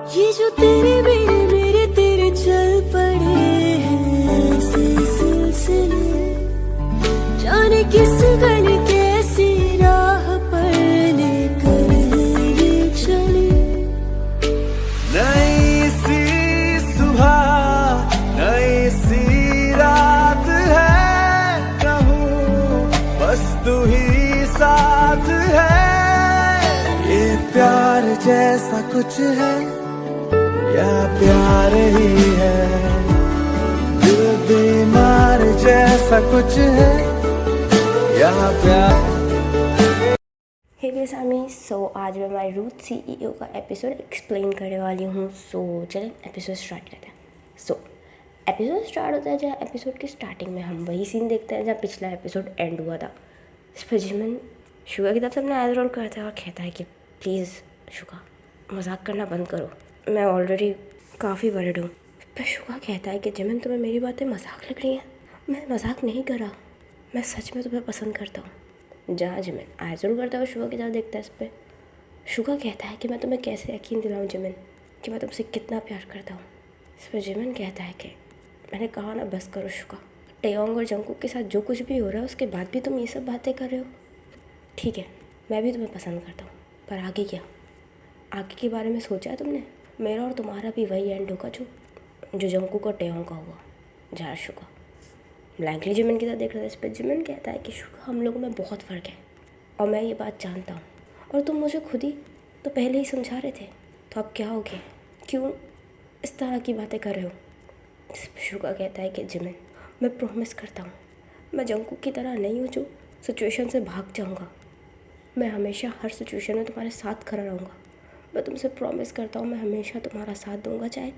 ये जो तेरे मेरे तेरे चल पड़े हैं ऐसे सिलसिले, जाने किस गली कैसी राह पर लेकर ये चले। नई सी सुबह नई सी रात है, कहूँ बस तू ही साथ है। ये प्यार जैसा कुछ है या प्यार ही है, दिल बीमार जैसा कुछ है या प्यार। हे बेसामी, आज मैं हमारे रूथ CEO का एपिसोड एक्सप्लेन करने वाली हूँ। चलें एपिसोड स्टार्ट करते हैं। एपिसोड स्टार्ट होता है जहाँ एपिसोड की स्टार्टिंग में हम वही सीन देखते हैं जहाँ पिछला एपिसोड एंड हुआ था। इस पर जिमिन शुगा की तरफ से अपना आइज रोल करता है और कहता है कि प्लीज़ शुगा मजाक करना बंद करो, मैं ऑलरेडी काफ़ी वरिड हूँ। पर शुगा कहता है कि जिमिन तुम्हें मेरी बातें मजाक लग रही हैं। मैं मजाक नहीं कर रहा, मैं सच में तुम्हें पसंद करता हूँ। जहाँ जिमिन आइज रोल करता है शुगा की तरफ देखता है। इस पर शुगा कहता है कि मैं तुम्हें कैसे यकीन दिलाऊँ जिमिन कि मैं तुमसे कितना प्यार करता हूँ। इस पर जिमिन कहता है कि मैंने कहा ना बस करो शुगा, टेयोंग और जंगकुक के साथ जो कुछ भी हो रहा है उसके बाद भी तुम ये सब बातें कर रहे हो। ठीक है, मैं भी तुम्हें पसंद करता हूँ, पर आगे क्या? आगे के बारे में सोचा है तुमने? मेरा और तुम्हारा भी वही एंड होगा जो जंगकुक और टेयोंग का हुआ। जहाँ शुगा ब्लैंकली जिमिन की तरफ देख रहा था। इस पर जिमिन कहता है कि शुगा हम लोगों में बहुत फ़र्क है और मैं ये बात जानता हूँ, और तुम मुझे खुद ही तो पहले ही समझा रहे थे, तो अब क्या हो गया? क्यों इस तरह की बातें कर रहे हो? शुगा कहता है कि जिमिन मैं प्रॉमिस करता हूँ मैं जंगकुक की तरह नहीं हूँ जो सिचुएशन से भाग जाऊँगा। मैं हमेशा हर सिचुएशन में तुम्हारे साथ खड़ा रहूँगा। मैं तुमसे प्रॉमिस करता हूँ मैं हमेशा तुम्हारा साथ दूँगा, चाहे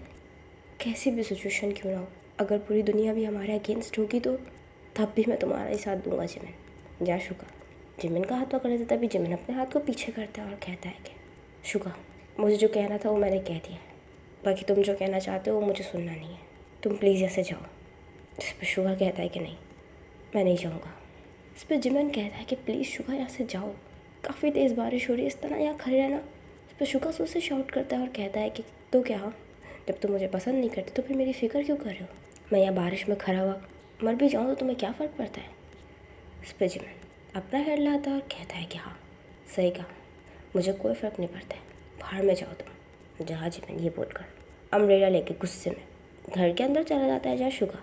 कैसी भी सिचुएशन क्यों ना हो। अगर पूरी दुनिया भी हमारे अगेंस्ट होगी तो तब भी मैं तुम्हारा ही साथ दूँगा जिमिन। जा शुगा जिमिन का हाथ पकड़ लेता, तभी जिमिन अपने हाथ को पीछे करता है और कहता है कि शुगा मुझे जो कहना था वो मैंने कह दिया, बाकी तुम जो कहना चाहते हो वो मुझे सुनना नहीं है, तुम प्लीज़ ऐसे जाओ। इस पर शुगा कहता है कि नहीं, मैं नहीं जाऊँगा। इस पर जिमिन कहता है कि प्लीज़ शुगा यहाँ से जाओ, काफ़ी तेज़ बारिश हो रही है, इस तरह यहाँ खड़े रहना। इस पर शुगा से उससे शाउट करता है और कहता है कि तो क्या, जब तुम मुझे पसंद नहीं करते तो फिर मेरी फ़िक्र क्यों कर रहे हो? मैं यहाँ बारिश में खड़ा हुआ मर भी जाऊँ तो तुम्हें क्या फ़र्क पड़ता है? इस पर जिमिन अपना हेड लाता है और कहता है कि हाँ सही कहा, मुझे कोई फ़र्क नहीं पड़ता है, बाहर में जाओ तुम। जहाँ जिमिन ये बोलकर अम्ब्रेला लेके गुस्से में घर के अंदर चला जाता है। जहाँ शुगा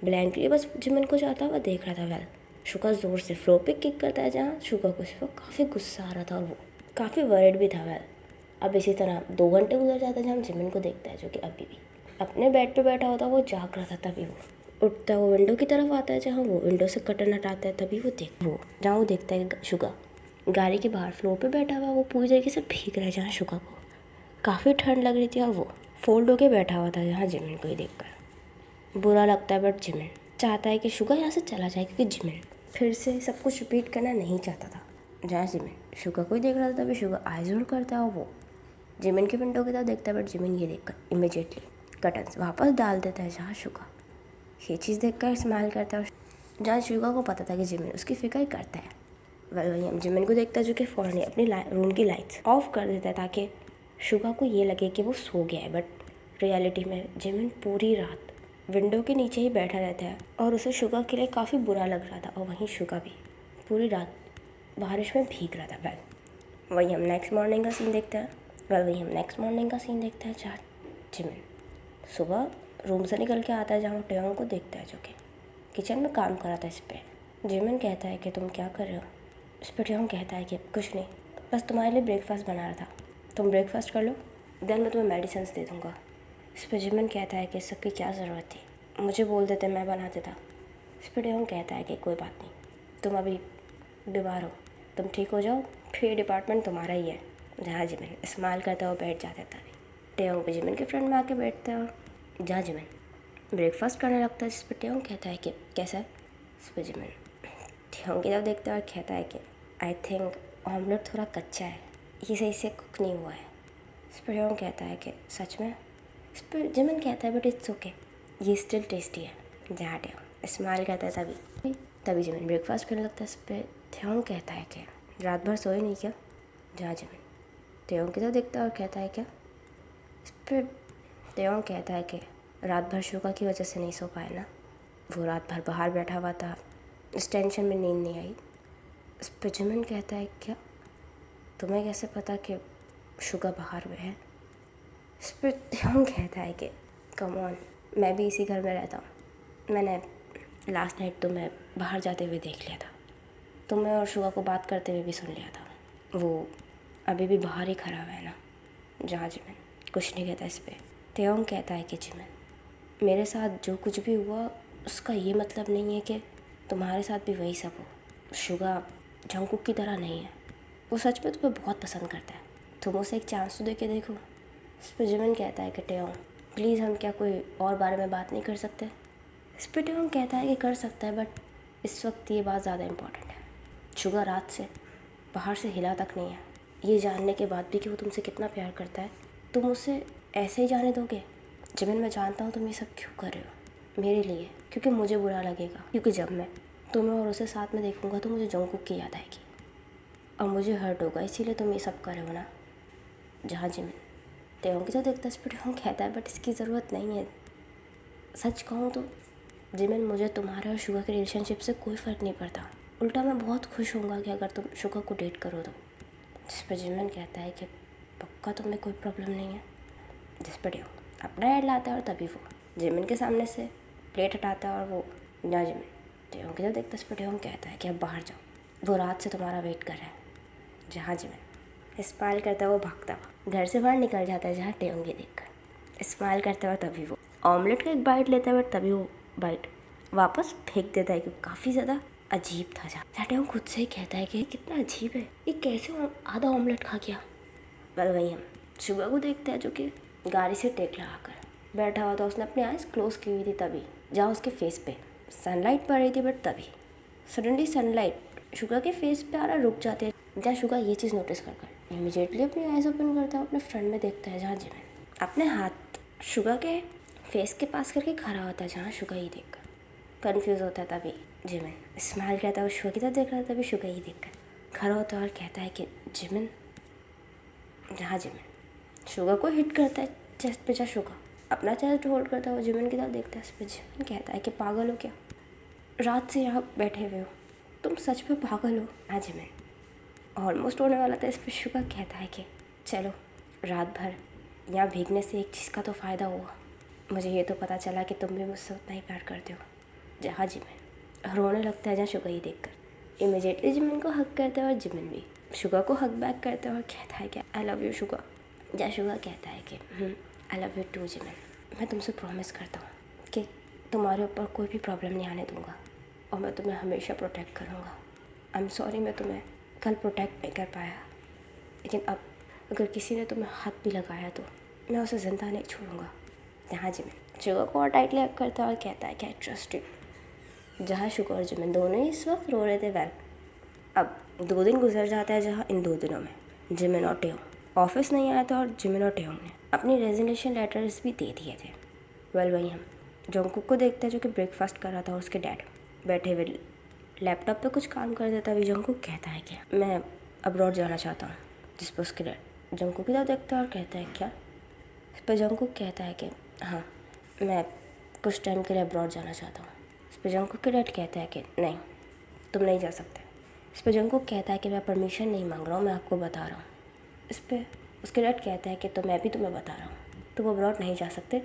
ब्लैंकली बस जिमिन को जाता हुआ देख रहा था। वेल शुगा ज़ोर से फ्लोर पे किक करता है जहाँ शुगा को इस वक्त काफ़ी गुस्सा आ रहा था और वो काफ़ी वर्ड भी था। वेल अब इसी तरह 2 घंटे गुजर जाता है जहाँ हम जिमिन को देखता है जो कि अभी भी अपने बेड पे बैठा होता है। वो जाग रहा था, तभी वो उठता है, वो विंडो की तरफ आता है जहाँ वो विंडो से कर्टन हटाता है। तभी जहाँ वो देखता है शुगा गाड़ी के बाहर फ्लोर पे बैठा हुआ, वो पूरी तरीके से भीग रहा है। जहाँ शुगा को काफ़ी ठंड लग रही थी और वो फोल्ड होके बैठा हुआ था। जहाँ जिमिन को ही देखकर बुरा लगता है, बट जिमिन चाहता है कि शुगा यहाँ से चला जाए क्योंकि जिमिन फिर से सब कुछ रिपीट करना नहीं चाहता था। जहाँ जिमिन शुगा को ही देख रहा था, तभी शुगा आइज रोल करता है और वो जिमिन की विंडो की तरफ देखता है, बट जिमिन ये देखकर इमीडिएटली कर्टन्स वापस डाल देता है। जहाँ शुगा ये चीज़ देखकर स्माइल करता है, जहाँ शुगा को पता था कि जिमिन उसकी फिक्र करता है। वही हम जिमिन को देखता है जो कि फ़ौरन अपनी रूम की लाइट्स ऑफ कर देता है ताकि शुगा को ये लगे कि वो सो गया है, बट रियलिटी में जिमिन पूरी रात विंडो के नीचे ही बैठा रहता है और उसे शुगा के लिए काफ़ी बुरा लग रहा था। और वहीं शुगा भी पूरी रात बारिश में भीग रहा था। वही हम नेक्स्ट मॉर्निंग का सीन देखते हैं। जहाँ जिमिन सुबह रूम से निकल के आता है जहाँ वो टेयोंग को देखता है जो कि किचन में काम कर रहा था। इस पर जिमिन कहता है कि तुम क्या कर रहे हो? इस पर टेयोंग कहता है कि कुछ नहीं, बस तुम्हारे लिए ब्रेकफास्ट बना रहा था, तुम ब्रेकफास्ट कर लो, देन मैं तुम्हें मेडिसिन दे दूँगा। इस पर जिमिन कहता है कि सबकी क्या ज़रूरत थी, मुझे बोल देते मैं बना देता। इस पर टेयोंग कहता है कि कोई बात नहीं, तुम अभी बीमार हो, तुम ठीक हो जाओ, फिर डिपार्टमेंट तुम्हारा ही है। जहाँ जिमिन इस्तेमाल करता है वो बैठ जाता है। तभी टेयोंग पे जिमिन के फ्रेंड में आके बैठता है और जहाँ जिमिन ब्रेकफास्ट करने लगता है। जिस पर टेयोंग कहता है कि कैसा है? इस पर जिमिन टेयोंग की तरफ देखता है और कहता है कि आई थिंक ऑमलेट थोड़ा कच्चा है, ये सही से कुक नहीं हुआ है। इस पर टेयोंग कहता है कि सच में? इस पर जिमिन कहता है बट इट्स ओके, ये स्टिल टेस्टी है। जहाँ टेयोंग इस्तेमाल करता है तभी जिमिन ब्रेकफास्ट करने लगता है। इस पर टेयोंग कहता है कि रात भर सोए नहीं क्या? जहाँ जिमिन टेयोंग की तरफ देखता है और कहता है क्या? इस पर तेयोंग कहता है कि रात भर शुगा की वजह से नहीं सो पाया ना, वो रात भर बाहर बैठा हुआ था, इस टेंशन में नींद नहीं आई। इस पर जिमिन कहता है क्या तुम्हें कैसे पता कि शुगा बाहर में है? इस पर तेयोंग कहता है कि कम ऑन, मैं भी इसी घर में रहता हूँ, मैंने लास्ट नाइट तुम्हें बाहर जाते हुए देख लिया था, तुम्हें और शुगा को बात करते हुए भी सुन लिया था, वो अभी भी बाहर ही खड़ा हुआ है ना। जहाँ जिमिन कुछ नहीं कहता इस पर। तेयोंग कहता है कि जिमिन मेरे साथ जो कुछ भी हुआ उसका ये मतलब नहीं है कि तुम्हारे साथ भी वही सब हो। शुगा जंगकुक की तरह नहीं है, वो सच में तुम्हें बहुत पसंद करता है, तुम उसे एक चांस तो दे के देखो। इस पर जिमिन कहता है कि तेयोंग प्लीज़ हम क्या कोई और बारे में बात नहीं कर सकते? इस पर तेयोंग कहता है कि कर सकता है, बट इस वक्त ये बात ज़्यादा इम्पोर्टेंट है। शुगा रात से बाहर से हिला तक नहीं है, ये जानने के बाद भी कि वो तुमसे कितना प्यार करता है तुम उसे ऐसे ही जाने दोगे? जिमिन मैं जानता हूँ तुम ये सब क्यों कर रहे हो मेरे लिए, क्योंकि मुझे बुरा लगेगा, क्योंकि जब मैं तुम्हें और उसे साथ में देखूँगा तो मुझे जंगकुक की याद आएगी और मुझे हर्ट होगा, इसीलिए तुम ये सब कर रहे हो ना। जहाँ जिमिन तेयोंग की तो देखता है, इस पर तेयोंग कहता है बट इसकी ज़रूरत नहीं है। सच कहूँ तो जिमिन मुझे तुम्हारे और शुगा के रिलेशनशिप से कोई फ़र्क नहीं पड़ता, उल्टा मैं बहुत खुश होऊंगा कि अगर तुम शुगा को डेट करो तो। जिस पर जिमिन कहता है कि पक्का तुम्हें कोई प्रॉब्लम नहीं है? जिस पर तेयोंग अपना हेड लाता है और तभी वो जिमिन के सामने से प्लेट हटाता है और वो ना जिमिन तेयोंग की तो देखता है, इस पर तेयोंग कहता है कि अब बाहर जाओ, वो रात से तुम्हारा वेट कर रहा है। जहाँ जिमिन स्माइल करता है वो भागता हुआ घर से बाहर निकल जाता है, जहाँ तेयोंग ये देखकर स्माइल करता हुआ तभी वो ऑमलेट का एक बाइट लेता है, बट तभी वो बाइट वापस फेंक देता है क्योंकि काफ़ी ज़्यादा अजीब था। जहाँ तेयोंग खुद से ही कहता है कि कितना अजीब है ये, कैसे आधा ऑमलेट खा गया। पर वहीं हम शुगा को देखते हैं जो कि गाड़ी से टेक लगा कर बैठा हुआ था, उसने अपनी आइज़ क्लोज की हुई थी तभी जहाँ उसके फेस पे सनलाइट पड़ रही थी, बट तभी सडनली सनलाइट शुगा के फेस पे आना रुक जाती है। जहाँ शुगा ये चीज़ नोटिस कर इमीडिएटली अपनी आइज़ ओपन करता है, अपने फ्रेंड में देखता है जहाँ जिमिन अपने हाथ शुगा के फेस के पास करके खड़ा होता है, जहाँ शुगा ये देख कर कन्फ्यूज़ होता है। तभी जिमिन स्माइल करता है, वो शुगा की तरफ देख रहा था, तभी शुगा ये देख कर खड़ा होता है और कहता है कि जिमिन। जहाँ जिमिन शुगा को हिट करता है चेस्ट पे, जहाँ शुगा अपना चेस्ट होल्ड करता है, वो जिमिन की तरफ देखता है। इस पर जिमिन कहता है कि पागल हो क्या, रात से यहाँ बैठे हुए हो, तुम सच में पागल हो? हाँ जिमिन ऑलमोस्ट होने वाला था। इस पर शुगा कहता है कि चलो रात भर यहाँ भीगने से एक चीज़ का तो फ़ायदा हुआ, मुझे ये तो पता चला कि तुम भी मुझसे उतना ही प्यार करते हो। जहाँ जिमिन रोने लगता है, जहाँ शुगा ही देखकर इमीडिएटली जिमिन को हक करता है और जिमिन भी शुगा को हक बैक करता है और कहता है कि आई लव यू शुगा। जहाँ शुगा कहता है कि I love you too Jimin, मैं तुमसे प्रॉमिस करता हूँ कि तुम्हारे ऊपर कोई भी प्रॉब्लम नहीं आने दूँगा और मैं तुम्हें हमेशा प्रोटेक्ट करूँगा। आई एम सॉरी मैं तुम्हें कल प्रोटेक्ट नहीं कर पाया, लेकिन अब अगर किसी ने तुम्हें हाथ भी लगाया तो मैं उसे ज़िंदा नहीं छोड़ूंगा। जहाँ जिमिन शुगा को और टाइटली हक करता है और कहता है कि आई ट्रस्ट यू। जहाँ शुगा और जिमिन दोनों ही इस वक्त रो रहे थे। वेल अब 2 दिन गुजर जाता है, जहाँ इन 2 दिनों में जिमिन और तेयोंग ऑफिस नहीं आया था और जिमिन और तेयोंग ने अपनी रेजिग्नेशन लेटर्स भी दे दिए थे। वेल वहीं हम जंगकुक को देखते हैं जो कि ब्रेकफास्ट कर रहा था और उसके डैड बैठे हुए लैपटॉप पे कुछ काम कर देता है। अभी जंगकुक कहता है कि मैं अब्रॉड जाना चाहता हूँ, जिस पर उसके डैड जंगकुक की तरफ देखता है और कहता है क्या? इस पर जंगकुक कहता है कि हाँ मैं कुछ टाइम के लिए अब्रॉड जाना चाहता हूँ। इस पर जंगकुक के डैड कहता है कि नहीं तुम नहीं जा सकते। इस पर जंगकुक कहता है कि मैं परमिशन नहीं मांग रहा हूँ, मैं आपको बता रहा हूँ। इस पर उसके डैड कहता है कि तो मैं भी तुम्हें बता रहा हूँ, तुम अब्रॉड नहीं जा सकते।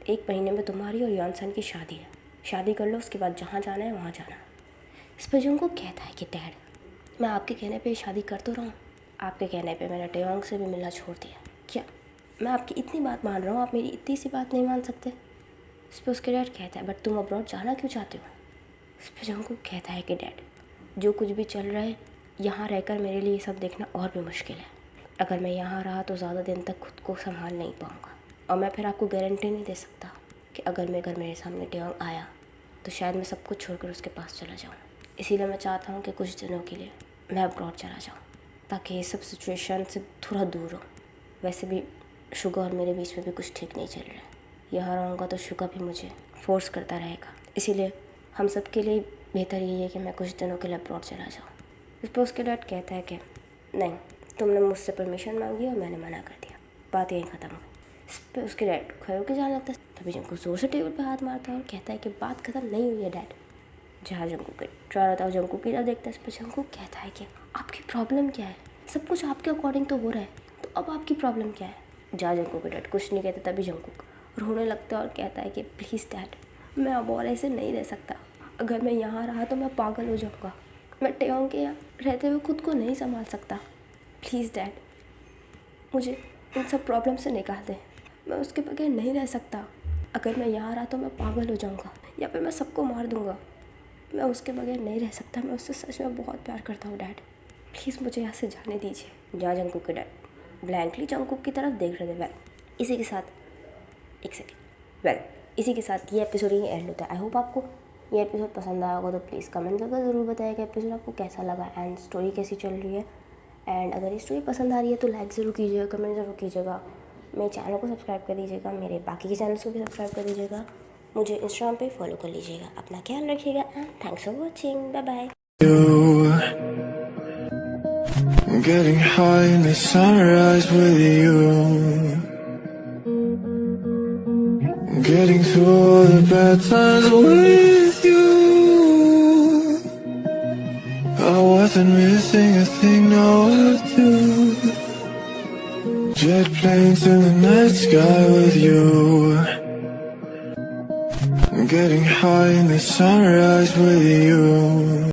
1 महीने में तुम्हारी और यॉनसन की शादी है, शादी कर लो, उसके बाद जहाँ जाना है वहाँ जाना। इस पर जंगकुक कहता है कि डैड मैं आपके कहने पे शादी कर तो रहा हूँ, आपके कहने पे मैंने तेयोंग से भी मिलना छोड़ दिया, क्या मैं आपकी इतनी बात मान रहा हूँ, आप मेरी इतनी सी बात नहीं मान सकते? इस पर उसके डैड कहता है बट तुम अब्रॉड जाना क्यों चाहते हो? इस पर जंगकुक कहता है कि डैड जो कुछ भी चल रहा है यहाँ रहकर मेरे लिए ये सब देखना और भी मुश्किल है। अगर मैं यहाँ रहा तो ज़्यादा दिन तक खुद को संभाल नहीं पाऊँगा और मैं फिर आपको गारंटी नहीं दे सकता कि अगर मेरे सामने तेयोंग आया तो शायद मैं सब कुछ छोड़कर उसके पास चला जाऊँ। इसीलिए मैं चाहता हूँ कि कुछ दिनों के लिए मैं अब्रॉड चला जाऊँ ताकि ये सब सिचुएशन से थोड़ा दूर हो। वैसे भी शुगा और मेरे बीच में भी कुछ ठीक नहीं चल रहा है, यहाँ रहूँगा तो शुगा भी मुझे फोर्स करता रहेगा, इसीलिए हम सब के लिए बेहतर यही है कि मैं कुछ दिनों के लिए अब्रॉड चला जाऊँ। इस पर उसके डैड कहता है कि नहीं तुमने मुझसे परमिशन मांगी और मैंने मना कर दिया, बात यहीं ख़त्म हो। इस पर उसके डैड खड़े होकर जाने लगता है। तभी जंकुक जोर से टेबल पे हाथ मारता है और कहता है कि बात खत्म नहीं हुई है डैड। जहाँ जंकुक के ट्राई होता है, जंकुक की तरफ देखता है। इस पर जंकुक कहता है कि आपकी प्रॉब्लम क्या है, सब कुछ आपके अकॉर्डिंग तो हो रहा है, तो अब आपकी प्रॉब्लम क्या है। जहाँ जंकुक के डैड कुछ नहीं कहते, तभी जंकुक रोने लगता है और कहता है कि प्लीज़ डैड, मैं अब और ऐसे नहीं रह सकता। अगर मैं यहाँ रहा तो मैं पागल हो जाऊँगा। मैं टेयोंग के यहाँ रहते हुए खुद को नहीं संभाल सकता। प्लीज़ डैड, मुझे इन सब प्रॉब्लम से निकाल दें, मैं उसके बगैर नहीं रह सकता। अगर मैं यहाँ रहा तो मैं पागल हो जाऊँगा या फिर मैं सबको मार दूँगा। मैं उसके बगैर नहीं रह सकता, मैं उससे सच में बहुत प्यार करता हूँ डैड, प्लीज़ मुझे यहाँ से जाने दीजिए। जहाँ जंकुक के डैड ब्लैंकली जंकुक की तरफ देख रहे थे। इसी के साथ ये एपिसोड ही एंड होता है। आई होप आपको ये एपिसोड पसंद आया होगा, तो प्लीज़ कमेंट करके ज़रूर बताइए कि एपिसोड आपको कैसा लगा एंड स्टोरी कैसी चल रही है। एंड अगर ये स्टोरी पसंद आ रही है तो लाइक ज़रूर कीजिएगा, कमेंट ज़रूर कीजिएगा, मेरे चैनल को सब्सक्राइब कर दीजिएगा, मेरे बाकी के चैनल्स को भी सब्सक्राइब कर दीजिएगा, मुझे इंस्टाग्राम पे फॉलो कर लीजिएगा। अपना ख्याल रखिएगा and thanks for watching, bye bye. Getting high in the sunrise with you, getting through all the bad times with you. I wasn't missing a thing, no two. Jet planes in the night sky with you, getting high in the sunrise with you.